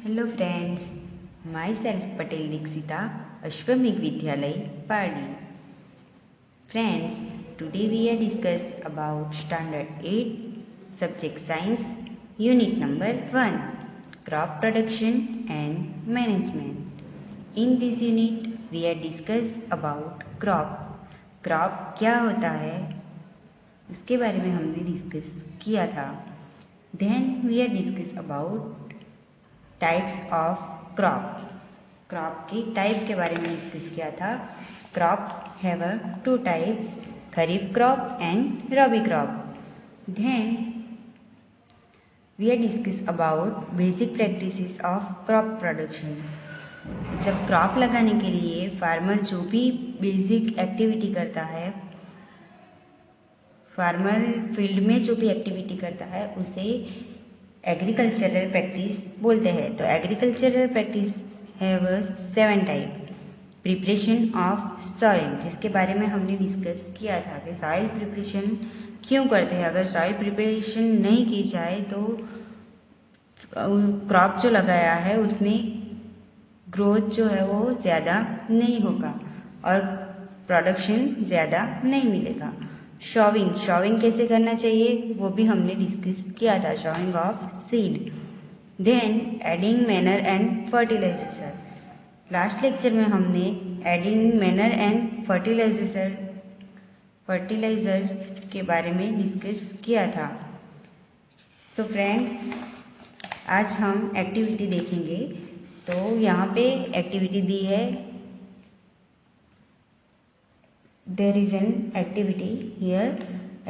Hello friends, myself Patel Dixita, Ashwamik Vidyalay, Pardi. Friends, today we are discuss about Standard 8, Subject Science, Unit number 1, Crop Production and Management. In this unit, we are discuss about crop. Crop क्या होता है उसके बारे में हमने discuss किया था. Then we are discuss about types of crop. Crop की टाइप के बारे में डिस्कस किया था. Crop have two types, kharif crop and rabi crop. Then we are discuss about basic practices of crop production. मतलब क्रॉप लगाने के लिए फार्मर जो भी बेसिक एक्टिविटी करता है, फार्मर फील्ड में जो भी एक्टिविटी करता है उसे एग्रीकल्चरल प्रैक्टिस बोलते हैं. तो agricultural practice have 7 type. Preparation of soil, जिसके बारे में हमने डिस्कस किया था कि सॉइल प्रिपरेशन क्यों करते हैं. अगर सॉइल प्रिपरेशन नहीं की जाए तो क्रॉप जो लगाया है उसमें ग्रोथ जो है वो ज़्यादा नहीं होगा और प्रोडक्शन ज़्यादा नहीं मिलेगा. शॉविंग कैसे करना चाहिए वो भी हमने डिस्कस किया था. Sowing of seed. Then adding manure and fertiliser. Last lecture में हमने एडिंग मैनर एंड फर्टिलाइजर के बारे में डिस्कस किया था. सो फ्रेंड्स, आज हम एक्टिविटी देखेंगे. तो यहाँ पे एक्टिविटी दी है. There is an activity here,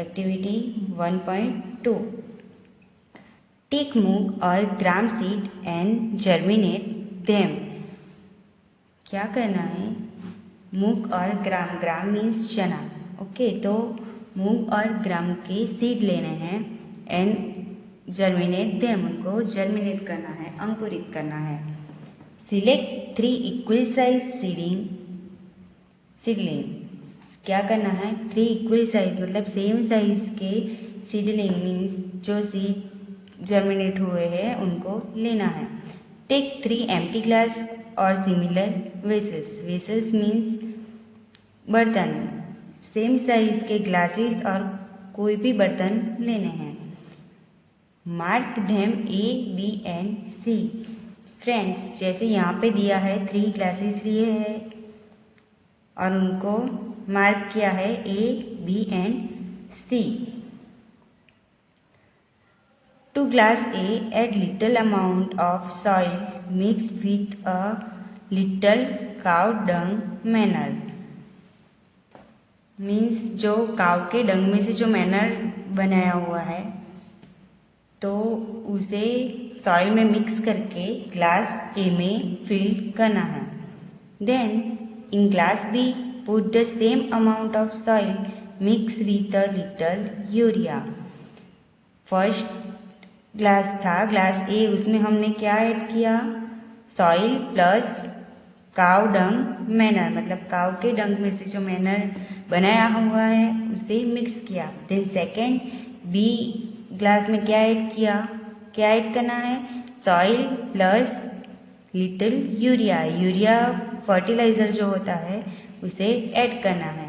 activity 1.2. Take मूंग और ग्राम सीड and germinate them. क्या करना है? मूंग और ग्राम मीन्स चना. ओके, तो मूंग और ग्राम के सीड लेने हैं एंड जर्मिनेट देम, उनको जर्मिनेट करना है, अंकुरित करना है. Select 3 equal size seedling. क्या करना है? 3 इक्वल साइज मतलब सेम साइज के सीडलिंग मीन्स जो सीड जर्मिनेट हुए हैं उनको लेना है. टेक 3 एम्प्टी ग्लास और सिमिलर वेसल्स मीन्स बर्तन. सेम साइज के ग्लासेस और कोई भी बर्तन लेने हैं. Mark them A, B and C. Friends, जैसे यहाँ पे दिया है 3 ग्लासेस लिए हैं और उनको मार्क किया है A, B and C. To glass A, add little amount of soil mixed with a little cow dung manure. Means जो काव के डंग में से जो मैनर बनाया हुआ है तो उसे सॉइल में मिक्स करके ग्लास A में फिल करना है. Then in glass B, put the same amount of soil mixed with a little urea. First glass था ग्लास A, उसमें हमने क्या ऐड किया? सॉइल प्लस काव डंग मैनर, मतलब काव के डंग में से जो मैनर बनाया हुआ है उसे मिक्स किया. देन सेकेंड B ग्लास में क्या ऐड करना है? Soil plus little urea fertiliser जो होता है उसे ऐड करना है.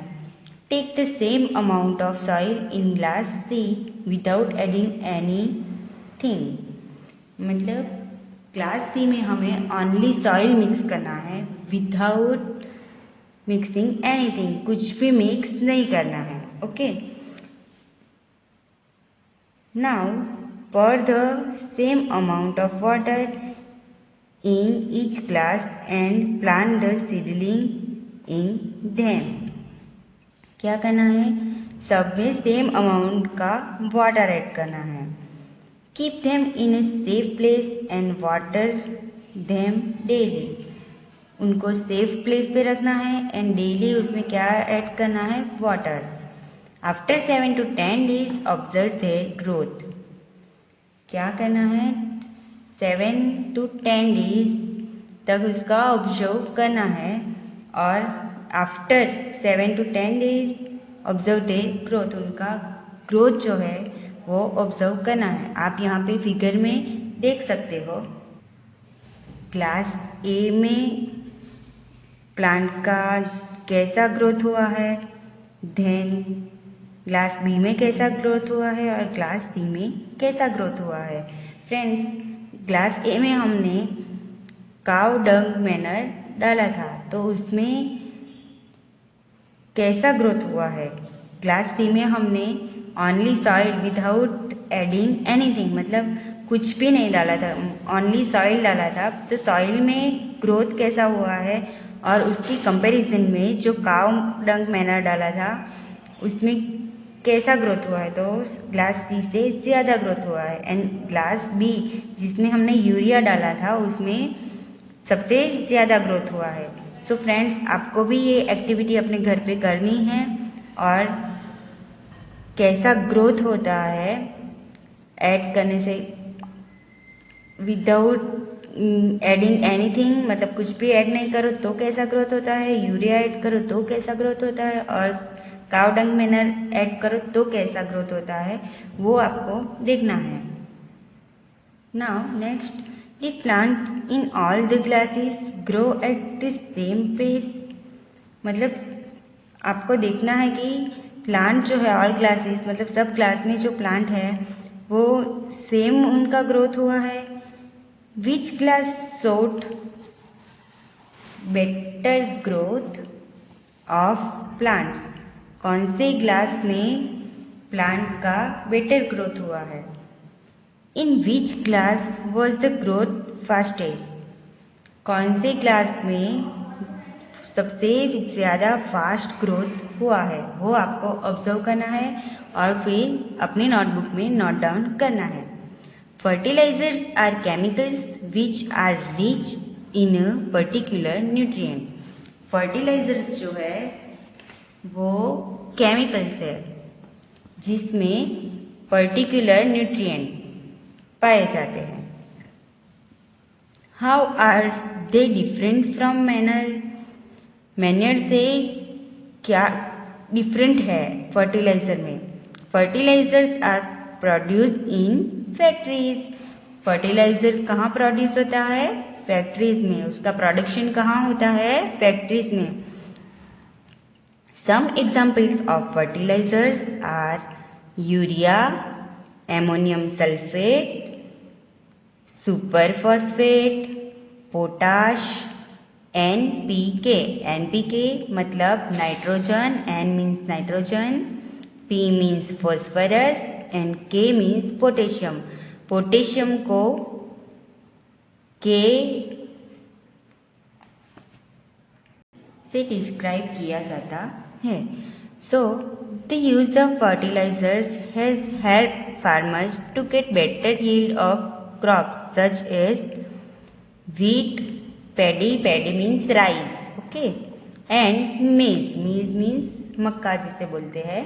Take the same amount of soil in glass C without adding anything. मतलब ग्लास C में हमें ओनली सॉइल मिक्स करना है विदाउट मिक्सिंग एनीथिंग. कुछ भी मिक्स नहीं करना है. Okay, now pour the same amount of water in each glass and plant the seedling in them. क्या करना है? सब में सेम अमाउंट का वाटर ऐड करना है. Keep them in a safe place and water them daily. उनको safe place पे रखना है एंड डेली उसमें क्या ऐड करना है? Water. After 7 to 10 days observe their growth. क्या करना है? 7 to 10 days तक उसका ऑब्जर्व करना है और after 7 to 10 days observe their growth. उनका ग्रोथ जो है वो ऑब्जर्व करना है. आप यहाँ पे फिगर में देख सकते हो. क्लास ए में प्लांट का कैसा ग्रोथ हुआ है, देन क्लास बी में कैसा ग्रोथ हुआ है और क्लास सी में कैसा ग्रोथ हुआ है। फ्रेंड्स, क्लास ए में हमने काउ डंग मैनर डाला था तो उसमें कैसा ग्रोथ हुआ है। क्लास सी में हमने only soil without adding anything, मतलब कुछ भी नहीं डाला था, ओनली सॉइल डाला था, तो सॉइल में ग्रोथ कैसा हुआ है और उसकी कंपैरिजन में जो काउ डंग मैनर डाला था उसमें कैसा ग्रोथ हुआ है। तो क्लास सी से ज़्यादा ग्रोथ हुआ है। एंड क्लास बी जिसमें हमने यूरिया डाला था उसमें सबसे ज़्यादा ग्रोथ हुआ है। सो फ्रेंड्स, आपको भी ये एक्टिविटी अपने घर पे करनी है और कैसा ग्रोथ होता है ऐड करने से, विदाउट एडिंग एनीथिंग, मतलब कुछ भी ऐड नहीं करो तो कैसा ग्रोथ होता है, यूरिया ऐड करो तो कैसा ग्रोथ होता है और काउ डंग मैनर ऐड करो तो कैसा ग्रोथ होता है, वो आपको देखना है। Now next, the plant in all the classes grow at the same pace. मतलब आपको देखना है कि प्लांट जो है ऑल क्लासेस, मतलब सब क्लास में जो प्लांट है वो सेम उनका ग्रोथ हुआ है। Which class showed better growth of plants, कौन से क्लास में प्लांट का बेटर ग्रोथ हुआ है। In which class was the growth fastest, कौन से क्लास में सबसे ज़्यादा फास्ट ग्रोथ हुआ है, वो आपको ऑब्जर्व करना है और फिर अपनी नोटबुक में नोट डाउन करना है। Fertilisers are chemicals which are rich in a particular nutrient. Fertilisers जो है वो केमिकल्स है जिसमें पर्टिकुलर न्यूट्रिएंट पाए जाते हैं। How are they different from manner, manure से क्या डिफरेंट है फर्टिलाइजर में। Fertilisers are produced in factories, fertiliser कहाँ प्रोड्यूस होता है, फैक्ट्रीज में, उसका प्रोडक्शन कहाँ होता है, फैक्ट्रीज में। Some examples of fertilisers are urea, ammonium sulphate, super phosphate, potash, NPK। NPK मतलब nitrogen, N means nitrogen, P means phosphorus and K means potassium. Potassium को K से डिस्क्राइब किया जाता है। So the use of fertilisers has help farmers to get better yield of crops such as wheat, paddy, paddy means rice, okay, and maize, maize means मक्का जिसे बोलते हैं।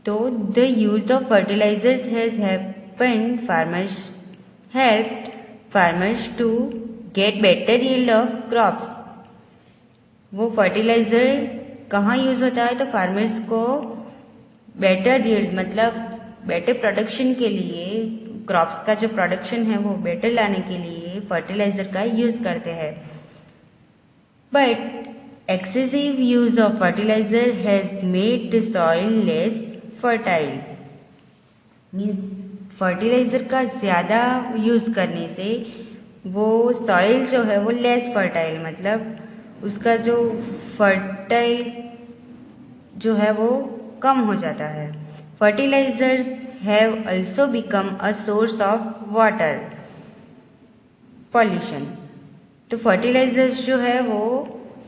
तो the use of fertilizers has helped farmers to get better yield of crops। वो fertiliser कहाँ use होता है, तो farmers को बेटर यील्ड मतलब बेटर प्रोडक्शन के लिए, क्रॉप्स का जो प्रोडक्शन है वो बेटर लाने के लिए फर्टिलाइजर का यूज करते हैं। But excessive use of fertiliser has made the soil less fertile. Means fertiliser का ज़्यादा यूज करने से वो सॉइल जो है वो लेस फर्टाइल, मतलब उसका जो फर्टाइल जो है वो कम हो जाता है। Fertilisers have also become a source of water pollution। तो फर्टिलाइजर्स जो है वो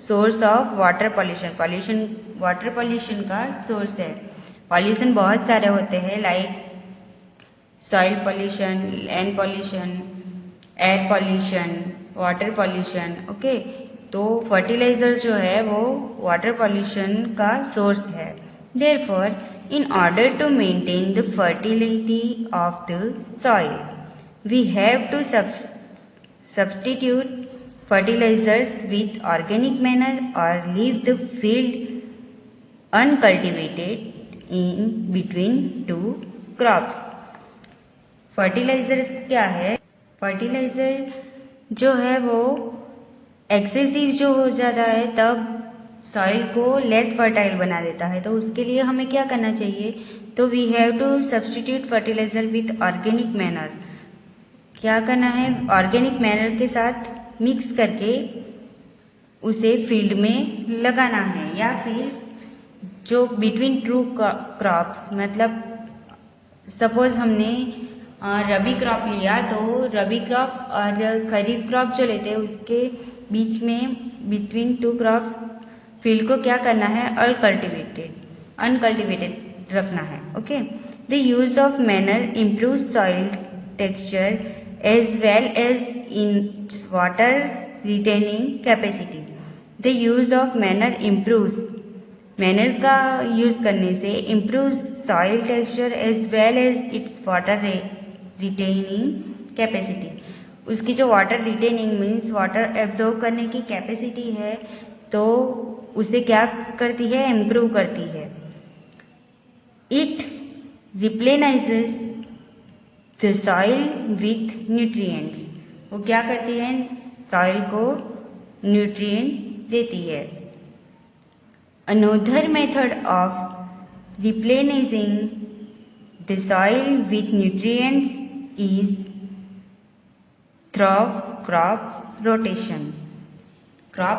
source of water pollution, water pollution का सोर्स है। पॉल्यूशन बहुत सारे होते हैं, like soil pollution, land pollution, air pollution, water pollution, okay. तो फर्टिलाइजर्स जो है वो वाटर पॉल्यूशन का सोर्स है। Therefore, in order to maintain the fertility of the soil, we have to substitute fertilizers with organic manure or leave the field uncultivated in between two crops। Fertilisers क्या है, fertiliser जो है वो excessive जो हो जाता है तब सॉइल को लेस फर्टाइल बना देता है। तो उसके लिए हमें क्या करना चाहिए, तो we have to substitute fertiliser with organic manure. क्या करना है, ऑर्गेनिक मैनर के साथ मिक्स करके उसे फील्ड में लगाना है, या फिर जो बिटवीन टू क्रॉप्स, मतलब सपोज हमने रबी क्रॉप लिया, तो रबी क्रॉप और खरीफ क्रॉप जो लेते हैं उसके बीच में बिटवीन टू क्रॉप्स फील्ड को क्या करना है, अनकल्टिवेटेड रखना है। Okay, the use of manure improve soil texture as well as in water retaining capacity. The use of manure improves, manure का यूज करने से improve soil texture as well as its water retaining capacity. उसकी जो water retaining means water absorb करने की capacity है, तो उसे क्या करती है, इम्प्रूव करती है। It replenishes the soil with nutrients, वो क्या करती है, सॉइल को न्यूट्रिएंट देती है। Another method of replenishing the soil with nutrients is through crop rotation. Crop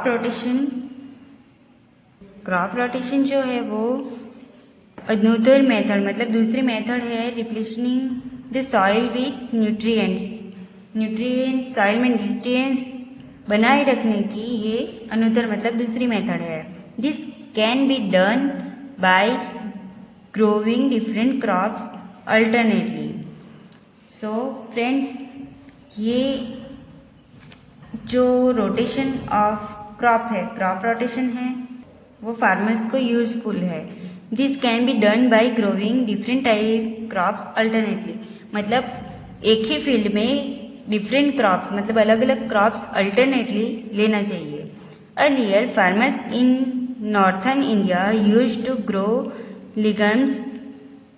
rotation जो है वो अनदर मेथड, मतलब दूसरी मेथड है replenishing the soil with nutrients, soil में न्यूट्रिएंट्स बनाए रखने की ये अनदर मतलब दूसरी मेथड है। This can be done by growing different crops alternately. So friends, ये जो रोटेशन ऑफ क्रॉप है, क्रॉप रोटेशन है, वो फार्मर्स को यूजफुल है। This can be done by growing different type crops alternately, मतलब एक ही फील्ड में डिफरेंट क्रॉप्स, मतलब अलग अलग क्रॉप्स अल्टरनेटली लेना चाहिए। Earlier farmers in Northern India used to grow legumes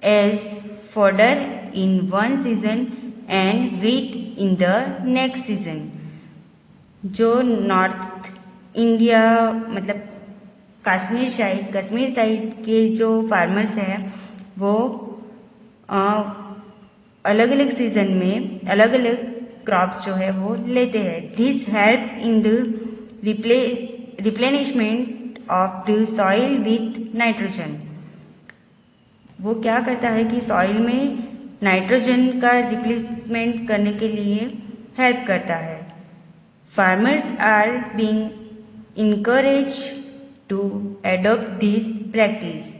as fodder in one season and wheat in the next season. जो north India मतलब कश्मीर साइड के जो फार्मर्स हैं वो अलग अलग सीजन में अलग अलग क्रॉप्स जो है वो लेते हैं। This help in the replenishment of the soil with nitrogen. वो क्या करता है कि सॉइल में नाइट्रोजन का रिप्लेसमेंट करने के लिए हेल्प करता है। Farmers are being encourage to adopt this practice.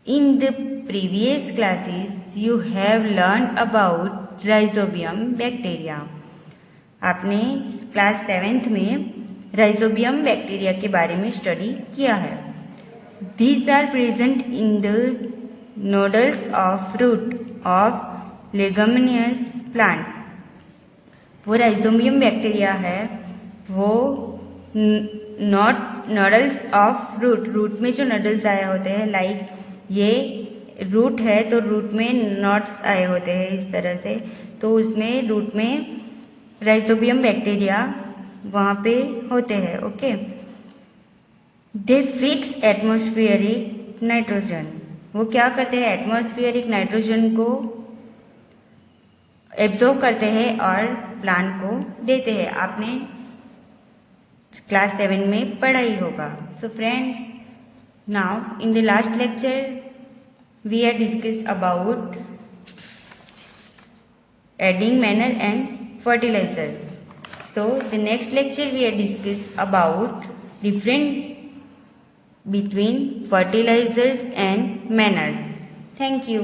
In the previous classes you have learn about rhizobium bacteria. आपने क्लास 7th में राइजोबियम बैक्टीरिया के बारे में स्टडी किया है। These are present in the nodules of root of leguminous plant. वो rhizobium bacteria है, वो नोडल्स ऑफ रूट में जो नोडल्स आए होते हैं, लाइक ये रूट है तो रूट में नोड्स आए होते हैं इस तरह से, तो उसमें रूट में राइजोबियम बैक्टीरिया वहाँ पे होते हैं। ओके, दे फिक्स एटमॉस्फेरिक नाइट्रोजन। वो क्या करते हैं, एटमॉस्फेरिक नाइट्रोजन को एब्जॉर्ब करते हैं और प्लांट को देते हैं। आपने क्लास 7 में पढ़ा ही होगा। So friends, now in the last lecture we are discuss about adding manure and fertilisers. So the next lecture we are discuss about different between fertilizers and manners. Thank you.